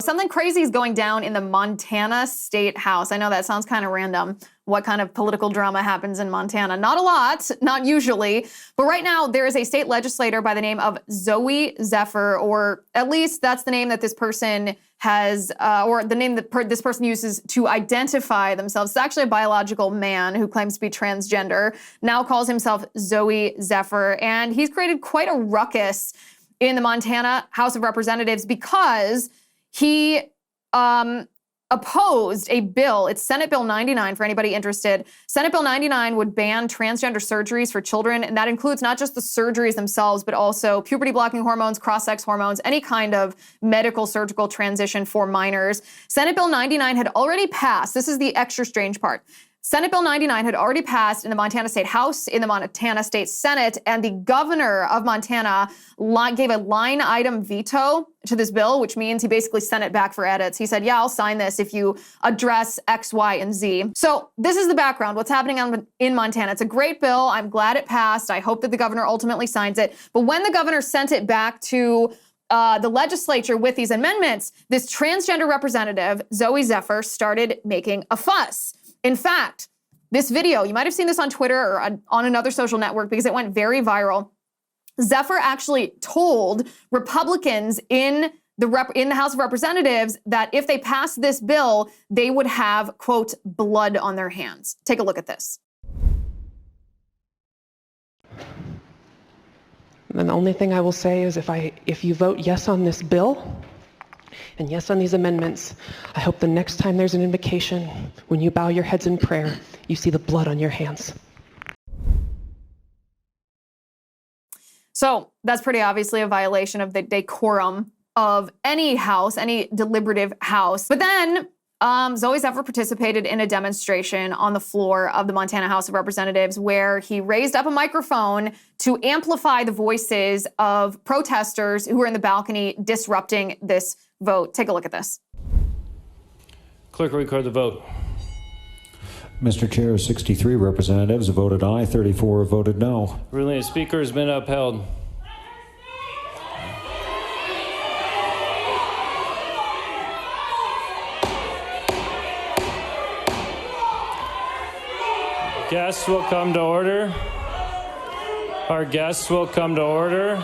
something crazy is going down in the Montana State House. I know that sounds kind of random. What kind of political drama happens in Montana? Not a lot, not usually. But right now, there is a state legislator by the name of Zooey Zephyr, or at least that's the name that this person has, or the name that this person uses to identify themselves. It's actually a biological man who claims to be transgender, now calls himself Zooey Zephyr, and he's created quite a ruckus in the Montana House of Representatives because he opposed a bill. It's Senate Bill 99 for anybody interested. Senate Bill 99 would ban transgender surgeries for children, and that includes not just the surgeries themselves, but also puberty-blocking hormones, cross-sex hormones, any kind of medical surgical transition for minors. Senate Bill 99 had already passed. This is the extra strange part. Senate Bill 99 had already passed in the Montana State House, in the Montana State Senate, and the governor of Montana gave a line item veto to this bill, which means he basically sent it back for edits. He said, yeah, I'll sign this if you address X, Y, and Z. So this is the background, what's happening in Montana. It's a great bill. I'm glad it passed. I hope that the governor ultimately signs it. But when the governor sent it back to the legislature with these amendments, this transgender representative, Zooey Zephyr, started making a fuss. In fact, this video, you might have seen this on Twitter or on another social network because it went very viral. Zephyr actually told Republicans in the House of Representatives that if they passed this bill, they would have, quote, blood on their hands. Take a look at this. And the only thing I will say is if you vote yes on this bill, and yes on these amendments, I hope the next time there's an invocation, when you bow your heads in prayer, you see the blood on your hands. So that's pretty obviously a violation of the decorum of any house, any deliberative house. But then Zooey Zephyr participated in a demonstration on the floor of the Montana House of Representatives where he raised up a microphone to amplify the voices of protesters who were in the balcony disrupting this vote. Take a look at this. Clerk, record the vote. Mr. Chair, 63 representatives voted aye, 34 voted no. Ruling of the Speaker has been upheld. Guests will come to order. Our guests will come to order.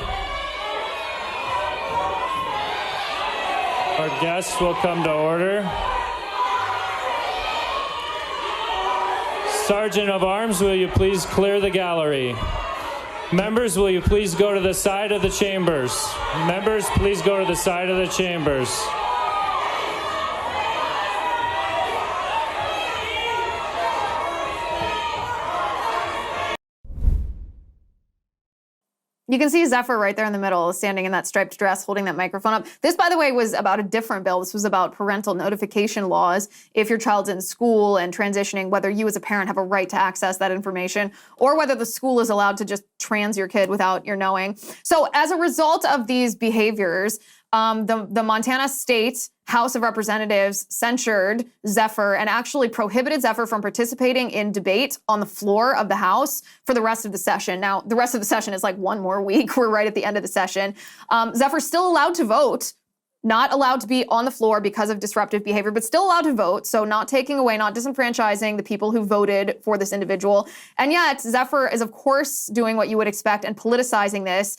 Our guests will come to order. Sergeant of Arms, will you please clear the gallery? Members, will you please go to the side of the chambers? Members, please go to the side of the chambers. You can see Zephyr right there in the middle, standing in that striped dress, holding that microphone up. This, by the way, was about a different bill. This was about parental notification laws. If your child's in school and transitioning, whether you as a parent have a right to access that information or whether the school is allowed to just trans your kid without your knowing. So as a result of these behaviors, the Montana State House of Representatives censured Zephyr and actually prohibited Zephyr from participating in debate on the floor of the House for the rest of the session. Now, the rest of the session is like one more week. We're right at the end of the session. Zephyr's still allowed to vote, not allowed to be on the floor because of disruptive behavior, but still allowed to vote. So not taking away, not disenfranchising the people who voted for this individual. And yet Zephyr is, of course, doing what you would expect and politicizing this